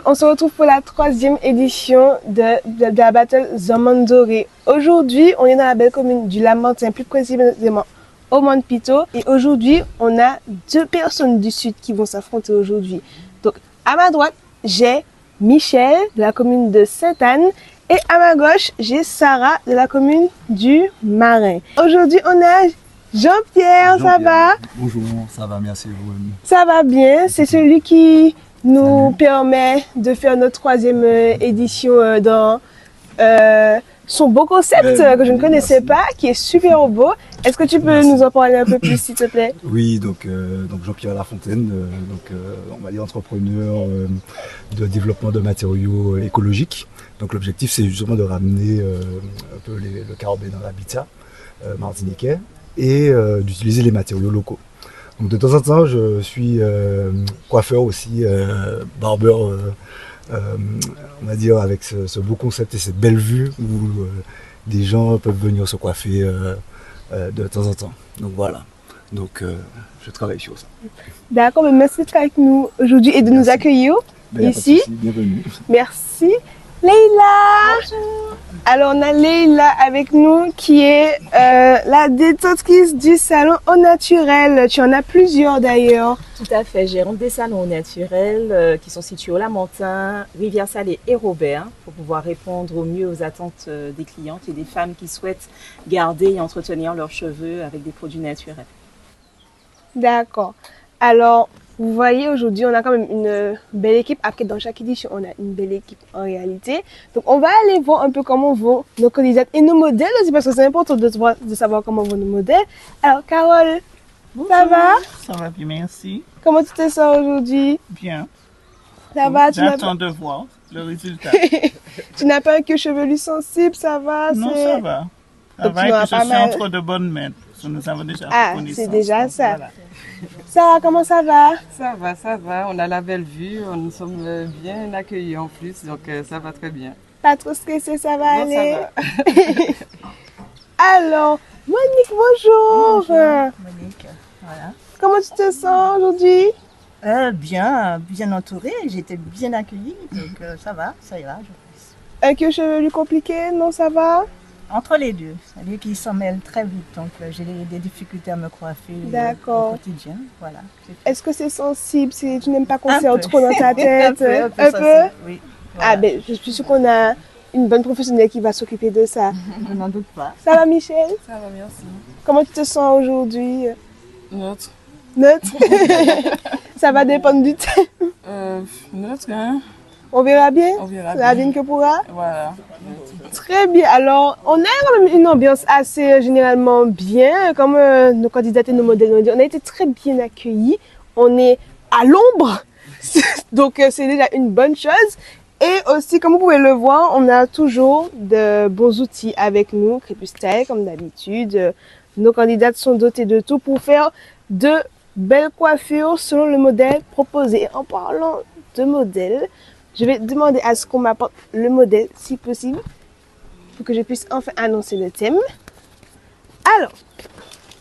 on se retrouve pour la 3e édition de la battle Zaman Doré. Aujourd'hui, on est dans la belle commune du Lamentin, plus précisément au Mont Pito. Et aujourd'hui, on a 2 personnes du Sud qui vont s'affronter aujourd'hui. Donc, à ma droite, j'ai Michel de la commune de Sainte-Anne. Et à ma gauche, j'ai Sarah de la commune du Marin. Aujourd'hui, on a Jean-Pierre, ça va? Bonjour, ça va, merci vous. Ça va bien, c'est celui qui nous permet de faire notre 3e édition dans son beau concept que je ne connaissais pas, qui est super beau. Est-ce que tu peux nous en parler un peu plus, s'il te plaît? Oui, donc Jean-Pierre Lafontaine, on va dire entrepreneur de développement de matériaux écologiques. Donc l'objectif, c'est justement de ramener un peu le carabé dans l'habitat martiniquais et d'utiliser les matériaux locaux. Donc de temps en temps, je suis coiffeur aussi, barbeur, on va dire avec ce beau concept et cette belle vue où des gens peuvent venir se coiffer de temps en temps. Donc voilà, je travaille sur ça. D'accord, mais merci d'être avec nous aujourd'hui et de nous accueillir ici. Bienvenue. Merci. Leïla! Bonjour. Alors on a Leïla avec nous qui est la détentrice du salon au naturel. Tu en as plusieurs d'ailleurs. Tout à fait, gérante des salons au naturel qui sont situés au Lamentin, Rivière-Salée et Robert pour pouvoir répondre au mieux aux attentes des clientes et des femmes qui souhaitent garder et entretenir leurs cheveux avec des produits naturels. D'accord. Alors, vous voyez, aujourd'hui, on a quand même une belle équipe. Après, dans chaque édition, on a une belle équipe en réalité. Donc, on va aller voir un peu comment vont nos candidates et nos modèles aussi, parce que c'est important de savoir comment vont nos modèles. Alors, Carole, bonjour. Ça va? Ça va bien, merci. Comment tu te sens aujourd'hui? Bien. Ça va? J'attends de voir le résultat. Tu n'as pas un queue chevelu sensible, ça va? Non, ça va. Ça va, et puis je suis entre de bonnes mains. Nous avons déjà connaissance. C'est déjà ça. Voilà. Sarah, comment ça va? Ça va. On a la belle vue, nous sommes bien accueillis en plus, donc ça va très bien. Pas trop stressé, ça va aller? Ça va. Alors, Monique, bonjour. Bonjour, Monique. Voilà. Comment tu te sens aujourd'hui? Bien entourée, j'ai été bien accueillie, donc ça va, ça ira, je pense. Un queue chevelu compliqué, non, ça va? Entre les deux, c'est-à-dire qu'ils s'en mêlent très vite, donc j'ai des difficultés à me coiffer au quotidien. Voilà. Est-ce que c'est sensible? Tu n'aimes pas qu'on serre trop dans ta tête? un peu oui. Voilà. Ah ben, je suis sûre qu'on a une bonne professionnelle qui va s'occuper de ça. Je n'en doute pas. Ça va, Michel? Ça va, merci. Comment tu te sens aujourd'hui? Neutre. Neutre? Ça va dépendre du thème. Neutre, hein? On verra bien? On verra La bien. vigne que pourra? Voilà. Très bien. Alors, on a quand même une ambiance assez généralement bien, comme nos candidates et nos modèles l'ont dit. On a été très bien accueillis. On est à l'ombre, donc c'est déjà une bonne chose. Et aussi, comme vous pouvez le voir, on a toujours de bons outils avec nous, Crépustel, comme d'habitude. Nos candidates sont dotées de tout pour faire de belles coiffures selon le modèle proposé. Et en parlant de modèle, je vais demander à ce qu'on m'apporte le modèle, si possible, pour que je puisse enfin annoncer le thème. Alors,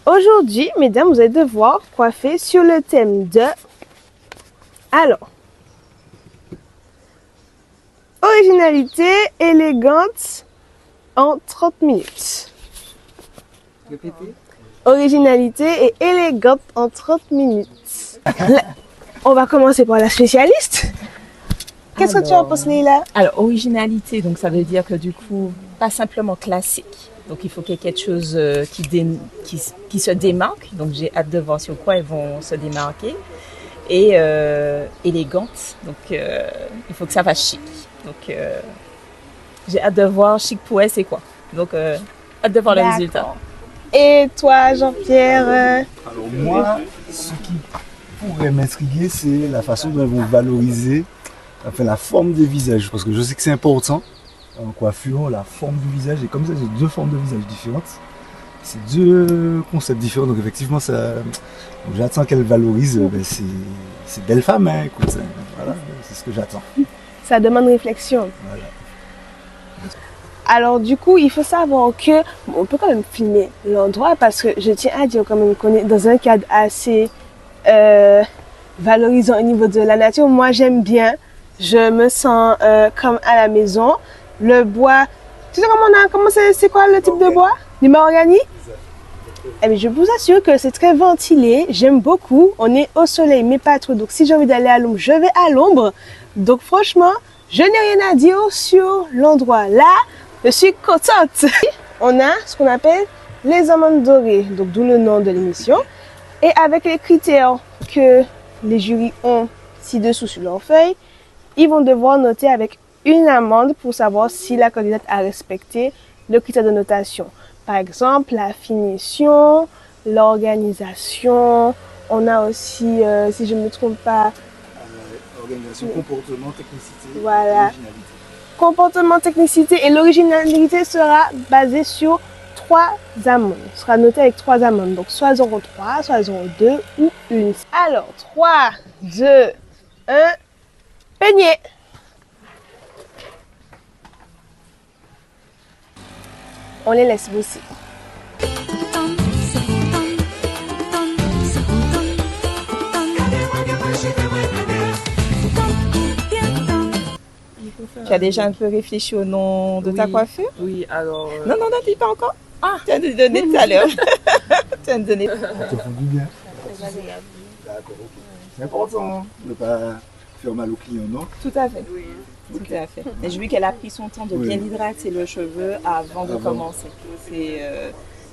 aujourd'hui, mesdames, vous allez devoir coiffer sur le thème de... Alors, originalité élégante en 30 minutes. Répétez. Originalité et élégante en 30 minutes. Là, on va commencer par la spécialiste. Qu'est-ce que tu en penses, Leïla? Alors, originalité, donc ça veut dire que du coup, pas simplement classique. Donc, il faut qu'il y ait quelque chose qui se démarque. Donc, j'ai hâte de voir sur quoi elles vont se démarquer. Et élégante. Donc, il faut que ça fasse chic. Donc, j'ai hâte de voir chic pour elle, c'est quoi. Donc, hâte de voir le résultat. Et toi, Jean-Pierre? Alors moi, ce qui pourrait m'intriguer, c'est la façon dont elles vont valoriser la forme des visages, parce que je sais que c'est important en coiffure, la forme du visage, et comme ça j'ai 2 formes de visage différentes, c'est 2 concepts différents, donc effectivement j'attends qu'elle valorise ces belles femmes, hein, écoute, voilà, c'est ce que j'attends. Ça demande réflexion. Voilà. Alors du coup, il faut savoir que on peut quand même filmer l'endroit parce que je tiens à dire quand même qu'on est dans un cadre assez valorisant au niveau de la nature. Moi, j'aime bien Je me sens comme à la maison. Le bois, tu sais comment c'est quoi le type de bois? Du mahogany? Eh bien, je vous assure que c'est très ventilé. J'aime beaucoup. On est au soleil, mais pas trop. Donc, si j'ai envie d'aller à l'ombre, je vais à l'ombre. Donc, franchement, je n'ai rien à dire sur l'endroit. Là, je suis contente. On a ce qu'on appelle les amandes dorées. Donc, d'où le nom de l'émission. Et avec les critères que les jurys ont ci-dessous sur leur feuille, ils vont devoir noter avec une amende pour savoir si la candidate a respecté le critère de notation. Par exemple, la finition, l'organisation. On a aussi, si je ne me trompe pas, Organisation, comportement, technicité, voilà. originalité. Comportement, technicité et l'originalité sera basée sur 3 amendes. Sera noté avec 3 amendes. Donc soit 0,3, soit 0,2 ou 1. Alors, 3, 2, 1, peignez. On les laisse bosser. Tu as déjà un peu réfléchi au nom de ta coiffure? Oui, alors... Non, dis pas encore. Ah, tu viens de donner tout à l'heure. Tu viens de donner. Ça te fait du bien. D'accord, ok. C'est important de ne pas faire mal aux clients, non? Tout à fait. Oui. Tout à fait. Et j'ai vu qu'elle a pris son temps de bien hydrater le cheveu avant de commencer. C'est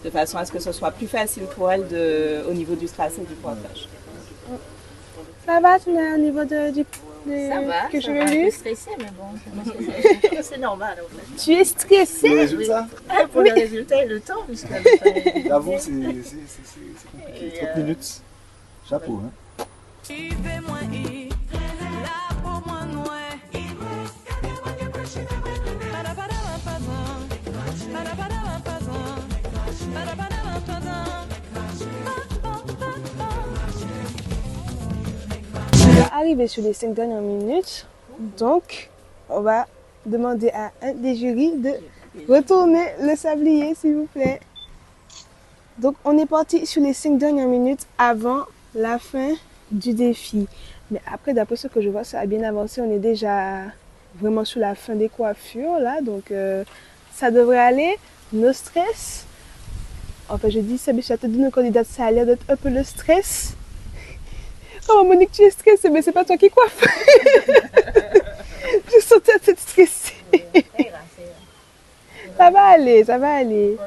de façon à ce que ce soit plus facile pour elle au niveau du tracé du coiffage. Ça va, tu es au niveau du ça va, que ça je va. vais Un peu stressée, mais bon, c'est normal en fait. Tu es stressée? Le résultat? Pour le résultat et le temps, puisque J'avoue, c'est compliqué. 30 minutes. Chapeau, hein? Arrivé sur les 5 dernières minutes, donc on va demander à un des jurys de retourner le sablier s'il vous plaît. Donc on est parti sur les 5 dernières minutes avant la fin du défi. Mais après, d'après ce que je vois, ça a bien avancé. On est déjà vraiment sur la fin des coiffures là, donc ça devrait aller. No stress. Enfin, je dis ça, mais je te dis nos candidats, ça a l'air d'être un peu le stress. Oh Monique, tu es stressée, mais c'est pas toi qui coiffe. Je sentais être stressée. Ça va aller, ça va aller.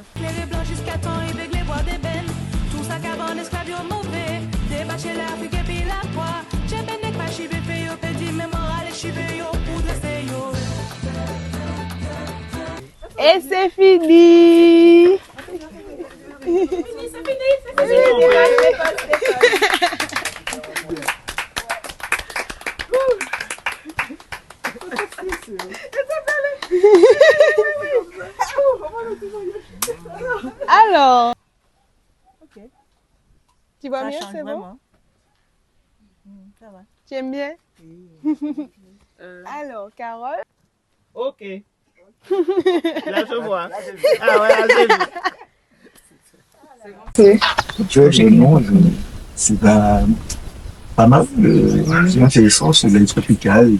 Et c'est fini. Alors, tu vois mieux, c'est bon? Ça va. Tu aimes bien? Alors, Carole? Ok. Là, je vois. Ah ouais, là, j'ai vu. Actuellement, c'est pas mal. C'est intéressant, c'est de la tropicale.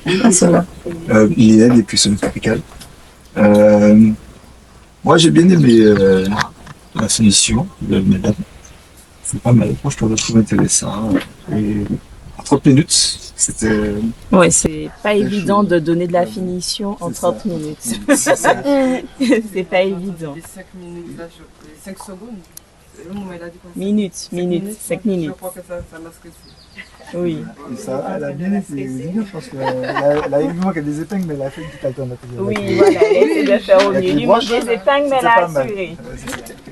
Il y a des puissants tropicales. Moi, j'ai bien aimé la finition de mesdames. C'est pas mal. Moi, je trouve intéressant. Et en 30 minutes, c'était... Ouais, c'est pas évident de donner de la finition en 30 minutes. C'est ça. C'est pas évident. Les 5 minutes, là, les 5 secondes. Le moment où elle a dit quoi? Minutes, 5 Je minutes. crois que ça m'a stressé. Oui. Et ça, elle a bien été. Je pense qu'elle a évidemment qu'elle a des épingles, mais elle a fait une petite alternative. Oui, voilà, elle essaie de faire au mieux. Avec Il les lui manque broches, des épingles, mais elle c'était a pas mal. assuré.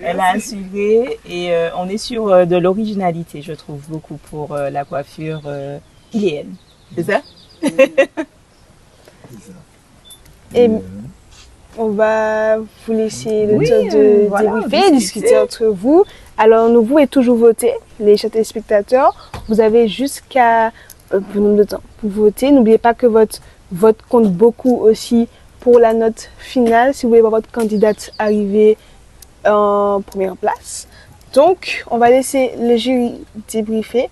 Elle a assuré et on est sur de l'originalité, je trouve, beaucoup pour la coiffure iléenne. C'est ça? Et on va vous laisser le temps de débriefer, discuter entre vous. Alors, nous pouvez toujours voter, les chers téléspectateurs. Vous avez jusqu'à pour nombre de temps pour voter. N'oubliez pas que votre vote compte beaucoup aussi pour la note finale si vous voulez voir votre candidate arriver en première place. Donc, on va laisser le jury débriefer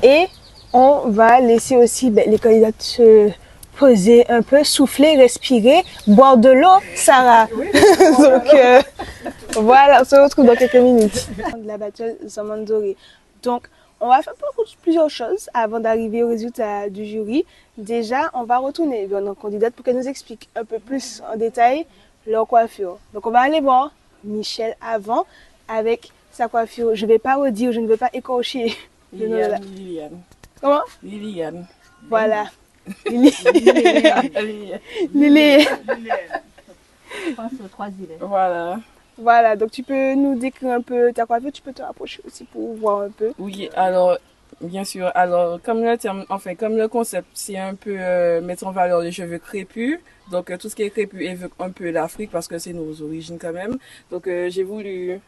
et on va laisser aussi les candidates se poser un peu, souffler, respirer, boire de l'eau, Sarah. Donc, voilà, on se retrouve dans quelques minutes. De la battle Zamandori. Donc, on va faire plusieurs choses avant d'arriver au résultat du jury. Déjà, on va retourner vers nos candidates pour qu'elles nous expliquent un peu plus en détail leur coiffure. Donc, on va aller voir Michel avant avec sa coiffure. Je ne vais pas redire, je ne veux pas écorcher le nom de la... Liliane. Comment? Liliane. Voilà. Liliane. Lily. Je pense aux 3 îles. Voilà. Voilà, donc tu peux nous décrire un peu ta coiffure, tu peux te rapprocher aussi pour voir un peu. Oui, alors, bien sûr. Alors, comme le terme, enfin, comme le concept, c'est un peu mettre en valeur les cheveux crépus. Donc, tout ce qui est crépus évoque un peu l'Afrique parce que c'est nos origines quand même. Donc, j'ai voulu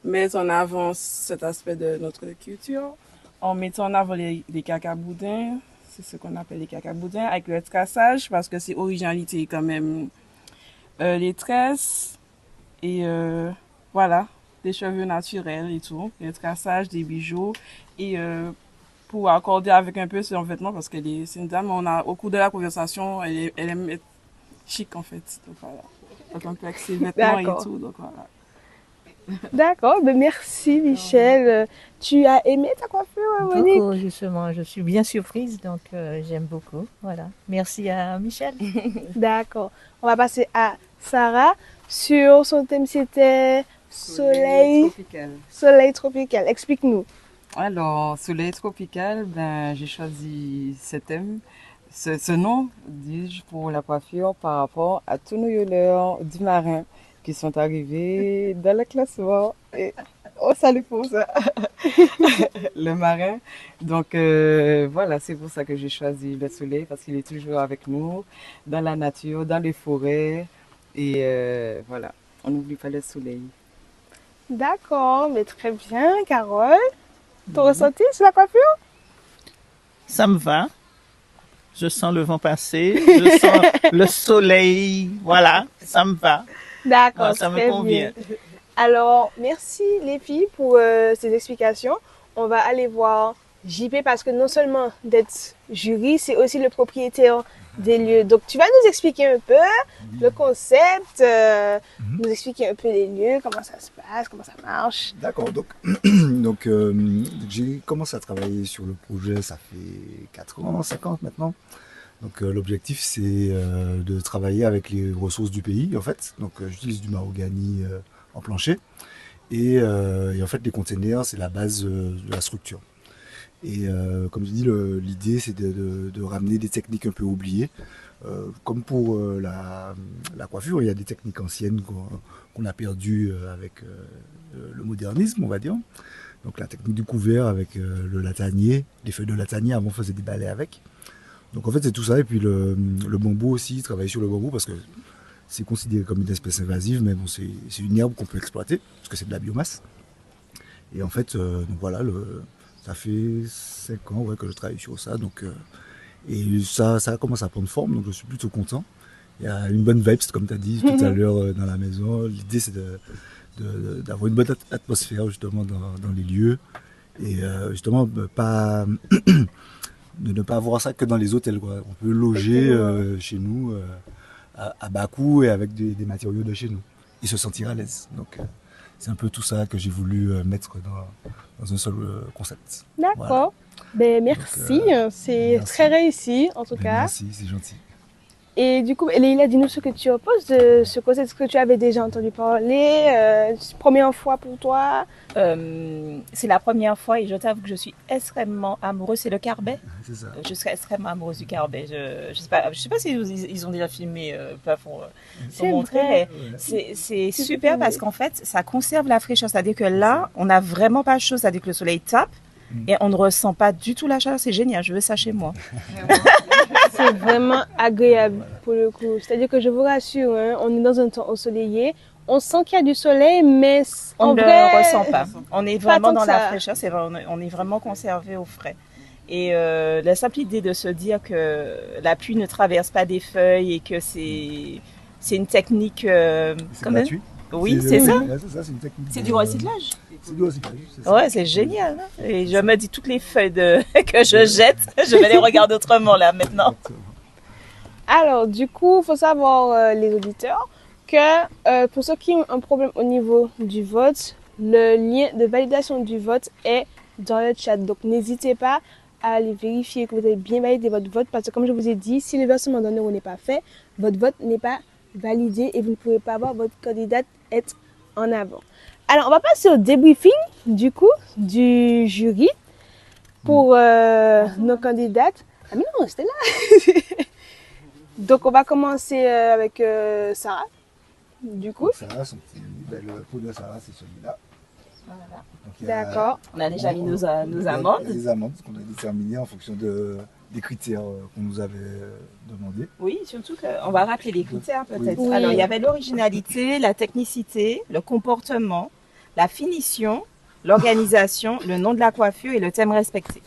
mettre en avant cet aspect de notre culture en mettant en avant les cacaboudins. C'est ce qu'on appelle les cacaboudins avec le traçage parce que c'est originalité quand même. Les tresses et voilà, des cheveux naturels et tout. Le traçage, des bijoux et pour accorder avec un peu son vêtement parce qu'elle est, c'est une dame, au cours de la conversation, elle aime être chic en fait. Donc voilà. Donc un peu avec ses vêtements et tout. Donc voilà. D'accord, ben merci Michel. Tu as aimé ta coiffure, Monique? Beaucoup, justement. Je suis bien surprise, donc j'aime beaucoup. Voilà. Merci à Michel. D'accord. On va passer à Sarah. Sur son thème, c'était soleil tropical. Soleil tropical. Explique-nous. Alors, soleil tropical, ben, j'ai choisi ce thème, ce nom, dis-je, pour la coiffure par rapport à tous nos yoleurs du marin qui sont arrivés dans le classement. Et on salue pour ça, le marin. Donc, voilà, c'est pour ça que j'ai choisi le soleil, parce qu'il est toujours avec nous, dans la nature, dans les forêts. Et voilà, on n'oublie pas le soleil. D'accord, mais très bien, Carole. Ton ressenti sur la coiffure? Ça me va. Je sens le vent passer, je sens le soleil. Voilà, ça me va. D'accord, Ça me très convient. bien. Alors, merci les filles pour ces explications. On va aller voir JP parce que non seulement d'être jury, c'est aussi le propriétaire des lieux. Donc, tu vas nous expliquer un peu le concept, nous expliquer un peu les lieux, comment ça se passe, comment ça marche. D'accord, donc j'ai commencé à travailler sur le projet, ça fait 4 ans, 5 ans maintenant. Donc l'objectif c'est de travailler avec les ressources du pays en fait. Donc j'utilise du mahogany en plancher et en fait les containers c'est la base de la structure. Et comme je dis, l'idée c'est de ramener des techniques un peu oubliées. Comme pour la coiffure, il y a des techniques anciennes qu'on a perdues avec le modernisme, on va dire. Donc la technique du couvert avec le latanier, les feuilles de latanier, avant on faisait des balais avec. Donc en fait c'est tout ça, et puis le bambou aussi, travailler sur le bambou parce que c'est considéré comme une espèce invasive, mais bon, c'est une herbe qu'on peut exploiter, parce que c'est de la biomasse. Et en fait, donc voilà, ça fait 5 ans que je travaille sur ça, donc, et ça commence à prendre forme, donc je suis plutôt content. Il y a une bonne vibe, comme tu as dit tout à l'heure dans la maison. L'idée c'est d'avoir une bonne atmosphère justement dans les lieux, et justement de ne pas avoir ça que dans les hôtels, quoi. On peut loger chez nous à bas coût et avec des matériaux de chez nous et se sentir à l'aise. Donc c'est un peu tout ça que j'ai voulu mettre dans un seul concept. D'accord. Voilà. Ben, merci, c'est très réussi en tout cas. Merci, c'est gentil. Et du coup, Leïla, dis-nous ce que tu opposes de ce concept. Est-ce que tu avais déjà entendu parler? Première fois pour toi? C'est la première fois et je t'avoue que je suis extrêmement amoureuse. C'est le carbet. C'est ça. Je serais extrêmement amoureuse du carbet. Je sais pas si ils ont déjà filmé, pas pour montrer, mais c'est super parce qu'en fait, ça conserve la fraîcheur. C'est-à-dire que là, on n'a vraiment pas chaud. C'est-à-dire que le soleil tape et on ne ressent pas du tout la chaleur. C'est génial. Je veux ça chez moi. C'est vraiment agréable pour le coup. C'est-à-dire que je vous rassure, hein, on est dans un temps ensoleillé. On sent qu'il y a du soleil, mais on ne le ressent pas. On est vraiment dans la fraîcheur. On est vraiment conservé au frais. Et la simple idée de se dire que la pluie ne traverse pas des feuilles et que c'est une technique. C'est gratuit. Oui, c'est ça. C'est une technique. C'est du recyclage. C'est du recyclage. Ça. Ouais, c'est génial. Hein. Et je me dis toutes les feuilles que je jette, je vais les regarder autrement là maintenant. Alors, du coup, il faut savoir, les auditeurs, que pour ceux qui ont un problème au niveau du vote, le lien de validation du vote est dans le chat. Donc, n'hésitez pas à aller vérifier que vous avez bien validé votre vote parce que, comme je vous ai dit, si le versement d'un euro n'est pas fait, votre vote n'est pas validé et vous ne pouvez pas voir votre candidate être en avant. Alors, on va passer au débriefing, du coup, du jury pour nos candidates. Ah, mais non, c'était là. Donc, on va commencer avec Sarah, du coup. Donc, Sarah, le pot de Sarah, c'est celui-là. Voilà. D'accord. On a déjà mis nos amendes. Les amendes qu'on a déterminées en fonction des critères qu'on nous avait demandés. Oui, surtout qu'on va rappeler les critères peut-être. Oui. Alors, il y avait l'originalité, la technicité, le comportement, la finition, l'organisation, le nom de la coiffure et le thème respecté.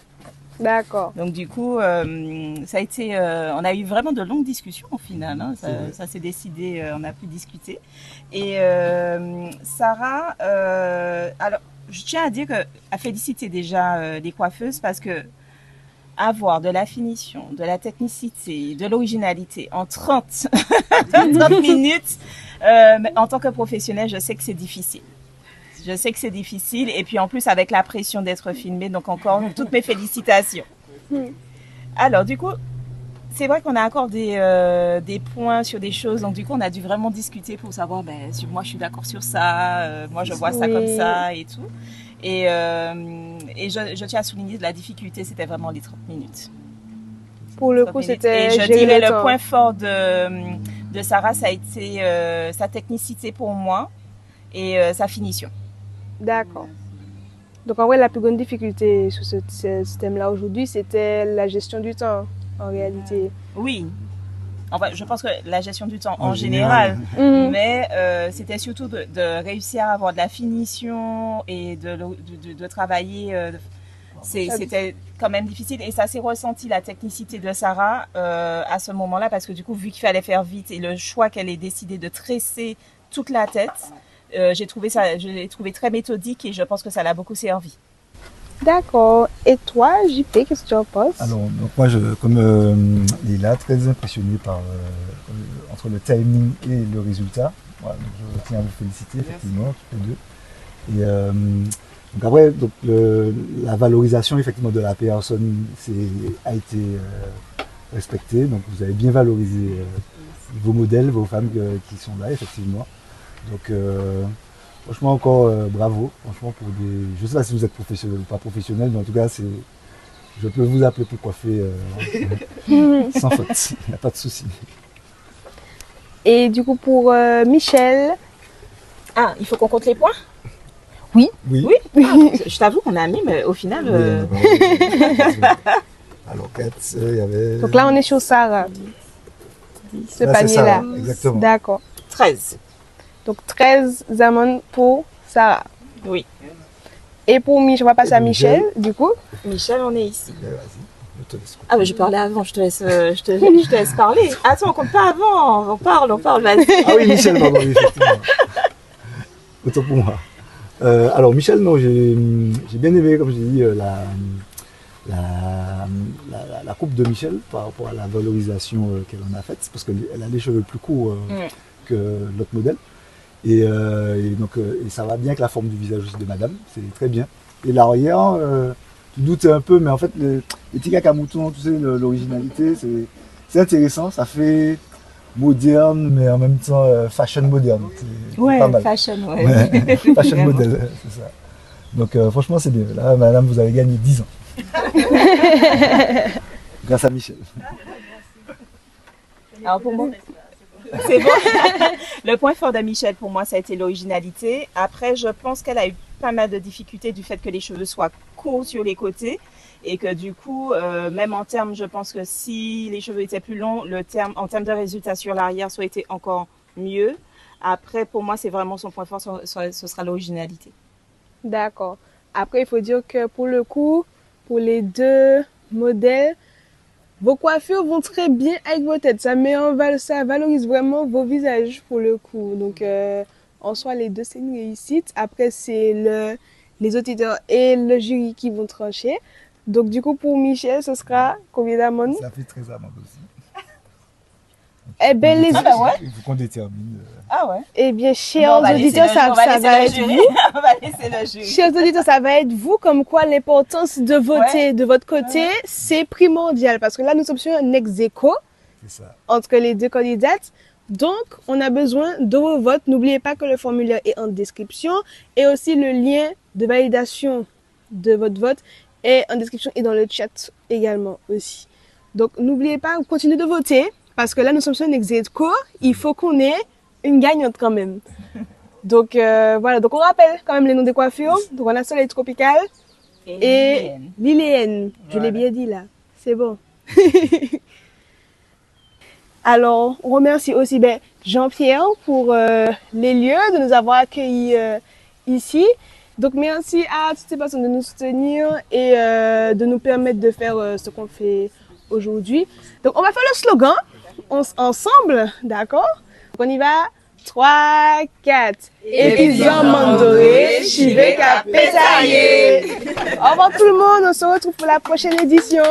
D'accord. Donc du coup, ça a été, on a eu vraiment de longues discussions au final. Hein. Ça s'est décidé, on a pu discuter. Et Sarah, alors je tiens à dire à féliciter déjà les coiffeuses parce que avoir de la finition, de la technicité, de l'originalité en 30 minutes, en tant que professionnel, je sais que c'est difficile. Je sais que c'est difficile et puis en plus avec la pression d'être filmé, donc encore toutes mes félicitations. Alors du coup, c'est vrai qu'on a encore des points sur des choses, donc du coup on a dû vraiment discuter pour savoir, si moi je suis d'accord sur ça, moi je vois ça comme ça et tout. Et je tiens à souligner la difficulté, c'était vraiment les 30 minutes. Pour le coup, c'était. Et je dirais le point fort de Sarah, ça a été sa technicité pour moi et sa finition. D'accord. Donc en vrai, la plus grande difficulté sur ce thème-là aujourd'hui, c'était la gestion du temps, en réalité. Oui. Enfin, je pense que la gestion du temps en général, mais c'était surtout de réussir à avoir de la finition et de travailler. C'était quand même difficile et ça s'est ressenti la technicité de Sarah à ce moment-là parce que du coup, vu qu'il fallait faire vite et le choix qu'elle ait décidé de tresser toute la tête, j'ai trouvé très méthodique et je pense que ça l'a beaucoup servi. D'accord. Et toi, JP, qu'est-ce que tu en penses? Alors, donc moi, comme Lila, très impressionné par entre le timing et le résultat. Voilà, donc je tiens à vous féliciter, effectivement, tous les deux. Et donc après, la valorisation effectivement de la personne a été respectée. Donc vous avez bien valorisé vos modèles, vos femmes qui sont là, effectivement. Donc franchement encore bravo. Franchement je ne sais pas si vous êtes professionnel ou pas professionnel, mais en tout cas je peux vous appeler pour coiffer sans faute. Il n'y a pas de souci. Et du coup pour Michel. Ah, il faut qu'on compte les points? Oui. Je t'avoue qu'on a mis, mais au final. Alors 4, il y avait. Donc là on est sur Sarah. Ce panier-là. Exactement. D'accord. 13. Donc 13 amendes pour Sarah. Oui. Et pour Michel, on va passer à Michel, du coup. Michel, on est ici. Vas-y, je te laisse. Ah, mais je parlais avant, je te laisse parler. Attends, on compte pas avant, on parle, vas-y. Ah oui, Michel, pardon, oui, effectivement. Autant pour moi. Alors Michel, non, j'ai bien aimé, comme j'ai dit, la coupe de Michel par rapport à la valorisation qu'elle en a faite, parce qu'elle a les cheveux plus courts que l'autre modèle. Et ça va bien avec la forme du visage aussi de madame, c'est très bien. Et l'arrière, tu doutes un peu, mais en fait, les petits caca moutons, tu sais, l'originalité, c'est intéressant, ça fait moderne, mais en même temps fashion moderne. Ouais, pas mal. fashion, ouais. Fashion modèle, c'est ça. Donc franchement, c'est bien. Là, madame, vous avez gagné 10 ans. Grâce à Michel. Alors pour moi, c'est bon. Le point fort de Michel, pour moi, ça a été l'originalité. Après, je pense qu'elle a eu pas mal de difficultés du fait que les cheveux soient courts sur les côtés. Et que du coup, même en termes, je pense que si les cheveux étaient plus longs, en termes de résultats sur l'arrière, ça aurait été encore mieux. Après, pour moi, c'est vraiment son point fort, ce sera l'originalité. D'accord. Après, il faut dire que pour le coup, pour les deux modèles, vos coiffures vont très bien avec vos têtes. Ça valorise vraiment vos visages pour le coup. Donc, en soi, les deux, c'est une réussite. Après, c'est les auditeurs et le jury qui vont trancher. Donc, du coup, pour Michel, ce sera combien d'amendes? Ça fait 13 amendes aussi. Eh ben, les... Ah bah ouais. Il faut qu'on détermine. Ah ouais. Eh bien, Bon, chers on va laisser auditeurs, le- ça on va laisser va le être jury. vous. On va laisser le jury. Chers auditeurs, ça va être vous, comme quoi l'importance de voter de votre côté, c'est primordial. Parce que là, nous sommes sur un ex-aequo C'est ça. entre les deux candidates. Donc, on a besoin de vos votes. N'oubliez pas que le formulaire est en description et aussi le lien de validation de votre vote est en description et dans le chat également aussi. Donc, n'oubliez pas, continuez de voter parce que là, nous sommes sur un ex-aequo. Il faut qu'on ait une gagnante quand même. Donc, voilà. Donc, on rappelle quand même les noms des coiffures. Donc, on a Soleil Tropical et Liléenne. Je l'ai bien dit là. C'est bon. Alors, on remercie aussi Jean-Pierre pour les lieux, de nous avoir accueillis ici. Donc, merci à toutes ces personnes de nous soutenir et de nous permettre de faire ce qu'on fait aujourd'hui. Donc, on va faire le slogan ensemble, d'accord? Donc, on y va. 3, 4. Et puis, mandoré, chivé ka pétaillé. Au revoir tout le monde, on se retrouve pour la prochaine édition.